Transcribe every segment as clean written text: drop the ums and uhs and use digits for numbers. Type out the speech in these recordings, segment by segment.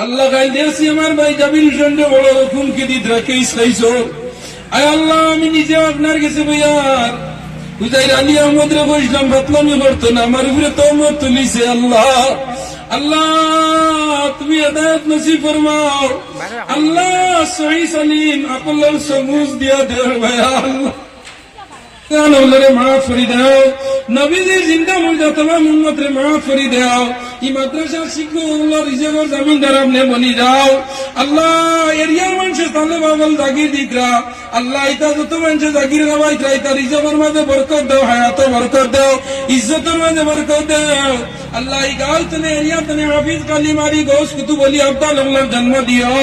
আল্লাহ গাইল দিয়েছি আমার ভাই জাবির হোসেনকে বড় হুকুমকে দিত রাখে ইসলাইছো। আয় আল্লাহ আমি নিজে আপনার কাছে বইয়ার হুজাইর আলী আহমদ রে বসলাম, বাতলামি করতো না, আমার উপরে তহমত তুলিছে। আল্লাহ আল্লাহ তুমি হেদায়েত নসিব ফরমাও। আল্লাহ সহি সালিম আকলের সমুজ দিয়া দেও ভাই। আল্লাহ রে মাফ করি দাও, নবীজির জিন্দা মুর্দা তমাম উম্মত রে মাফ করি দাও। ই মাদ্রাসা শিক্ষক রিজেগর জমিনদার আপনি বনি যাও। আল্লাহ এরিয়ার মানুষের তালে বাবল জাগির দিকরা, আল্লাহ ইতা যত মানুষের জাগির গাবাইতরা ইতা রিজেগর মাঝে বরকত দাও, হায়াতে বরকত দাও, ইজ্জতের মাঝে বরকত দাও। আল্লাহ এই গাল তনে এরিয়া তনে হাফিজ কালিমারি গোস কুতুব আলী আব্দাল আল্লাহর জন্ম দিও।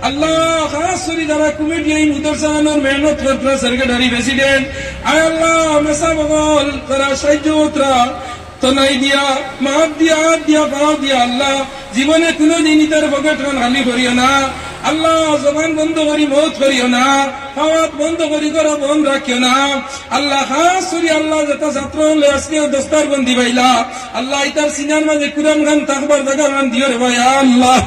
আল্লাহ খাস করে যারা কমিটি এই মুদরসানোর মেহনত করতরা, সেক্রেটারি প্রেসিডেন্ট, আয় আল্লাহ মেসা বগল তারা সাহায্যতরা তনাই দিয়া মাপ দিয়া হাত দিয়া পাও দিয়া। আল্লাহ জীবনে কোনদিন ইতার পকেট খালি করিও না। আল্লাহ জবান বন্ধ করি মত করিও না, হাওয়াত বন্ধ করি করা বন্ধ রাখিও না। আল্লাহ খাস করি আল্লাহ যেটা ছাত্র হলে আজকে দস্তার বন্দি পাইলা, আল্লাহ ইতার সিনার মাঝে কুরআন গান থাকবার জায়গা গান দিও রে ভাই। আল্লাহ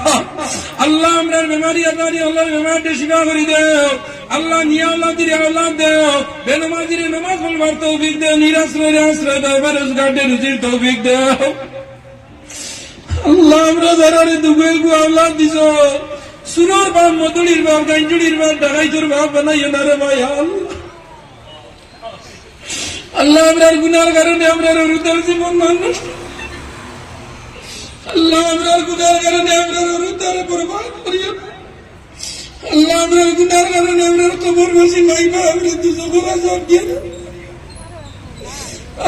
আল্লাহ আমরার বেমারি আদারি আল্লাহ বেমারটা শিফা করি দেও। আল্লাহ নিয়া আল্লাহ দিরে আল্লাহ দেও, বেনমাজিরে নামাজ পড়বার তৌফিক দেও, নিরাশ্রয় আশ্রয় দেও, বেরোজগারদের রুজির তৌফিক দেও। আল্লাহ আমরা যারা দুগুয়ে গু আল্লাহ দিছ, সুরর বাপ, মধুরির বাপ, গাইজুড়ির বাপ, ডাকাইতর বাপ বানাইও না রে ভাই। আল্লাহ আমরার গুনার কারণে আমরার হৃদয়ের জীবন মানুষ, আল্লাহ আমরার গুনার কারণে আমরার হৃদয়ের বরবাদ করিও না। আল্লাহ আমরার গুনার কারণে আমরার কবর বসি মাইবা আমরা দুজনের আযাব দিয়ে না।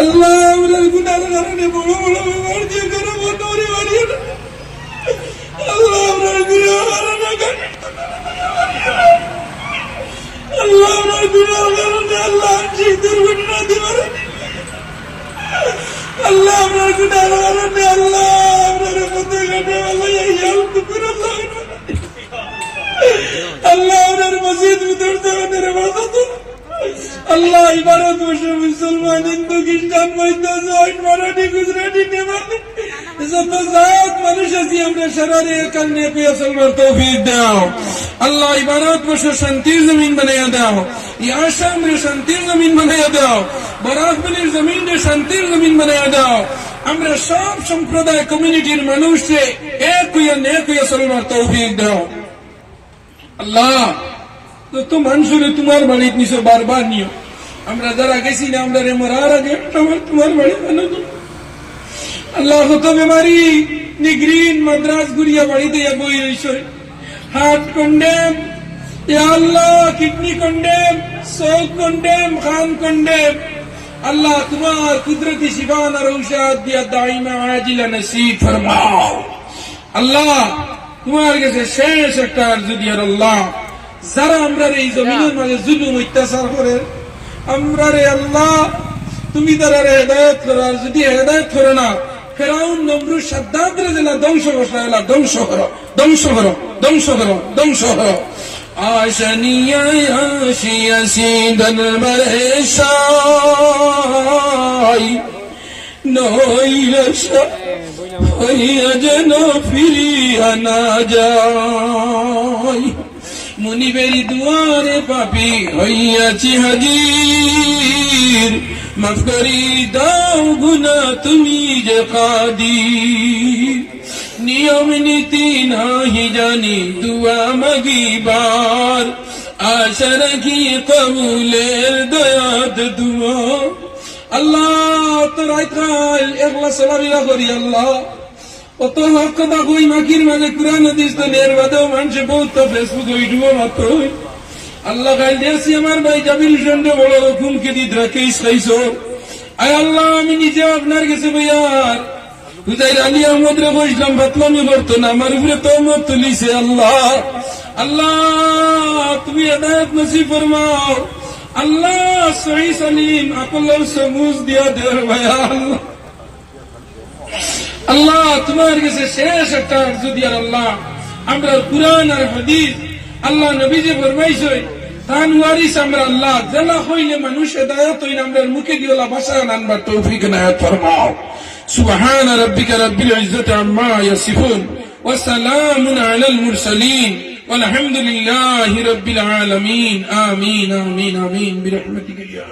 আল্লাহ আমরার গুনার কারণে বড় বড় বেমার দিয়ে করো বন্ধরে মারিও না। আল্লাহ আমরার গুনার কারণে আল্লাহ আমরার গুনার কারণে আল্লাহ সেই দুর্ঘটনা দিবার, আল্লাহ আমরার গুনার কারণে আল্লাহ আমরার পথে ঘাটে আল্লাহ এই হেল্প করে আল্লাহ আমরার মসজিদ ভিতর দেওয়ানের বাজাত। আল্লাহ ইবারত বসে মুসলমান, হিন্দু, খ্রিস্টান, বৌদ্ধ, জৈন, মারাঠি, গুজরাটি, নেপালি যত জাত মানুষ আছি আমরা সারারে কালনে পেয়ে চলবার তৌফিক দাও। আল্লাহ ইবারত বসে শান্তির জমিন বানাইয়া দাও, আসাম রে শান্তির জমিন বানাইয়া দাও, বরাকবলির জমিন রে শান্তির জমিন বানাইয়া দাও। আমরা সব সম্প্রদায় কমিউনিটির মানুষকে এক হইয়া চলবার তৌফিক দাও। আল্লাহ তো মানুষের তোমার বাড়িতে নিছো বারবার নিও। আমরা যারা গেছি না আমরা রে মরার আগে তোমার বাড়ি বানাবো। আল্লাহ কত বেমারি নিগ্রিন মাদ্রাস গুড়িয়া বাড়িতে বই রইছে, হার্ট কন্ডেম, আল্লাহ কিডনি কন্ডেম, চোখ কন্ডেম, খান কন্ডেম। আল্লাহ তোমার কুদরতি শিফান আর ঔষধ দিয়া দাইমা আজিলা নসিব ফরমাও। আল্লাহ তোমার কাছে শেষ একটা আরজু দিয়া, আল্লাহ যারা আমরা এই জমিনের মাঝে জুলুম অত্যাচার করে আমরা রে আল্লাহ তুমি তারা হেদায়ত করো, আর যদি হেদায়ত করো না ফেরাউন নমরুদ সাদ্দাত রে জেলা ধ্বংস করো, ধ্বংস করো, ধ্বংস করো, ধ্বংস করো, ধ্বংস করো। আশানিয়ায় আসিয়াছি দরবারে নইরসা হইয়া যেন ফিরিয়া না যায়, মুনিবেরি দুয়ারে পাপি হইয়াছি হাজির, মাফ করি দাও গুনা তুমি যে কাদির, নিয়ম নীতি নাহি জানি দুয়া মাগিবার, আশা রাখি কবুলের দয়াত দুয়া। আল্লাহ তোর আইকাল একলা সালামিলা করি। আল্লাহ অত হক কথা কই মাকির মাঝে কুরআন হাদিস তো নের বাদেও মানুষে বহুত ফেসবুক ইউটিউব মাত্র। আল্লাহ গাইল দিয়েছি আমার ভাই জাবির হোসেনকে বড় হুকুমকে দিত রাখে ইসলাইছো। আয় আল্লাহ আমি নিজে আপনার কাছে বইয়ার হুজাইর আলী আহমদ রে বসলাম, বাতলামি করতো না, আমার উপরে তহমত তুলিছে। আল্লাহ আল্লাহ তুমি হেদায়েত নসিব ফরমাও। আল্লাহ সহি সালিম আকলের সমুজ দিয়া দেও ভাই। আল্লাহ আল্লাহ তোমার কাছে শেষ একটা আরজু দিয়ার, আল্লাহ আমরা কুরআন আর হাদিস আল্লাহ নবীজি ফরমাইছে তান ওয়ারিস আমরা আল্লাহ জেলা হইলে মানুষ হেদায়েত হইলে আমরা মুখে দিওলা ভাষা আনবার তৌফিক নায়াত ফরমাও। সুবহান রাব্বিকা রাব্বিল ইজ্জাতি আম্মা ইয়াসিফুন وسلام على المرسلين والحمد لله رب العالمين آمين آمين آمين برحمتك يا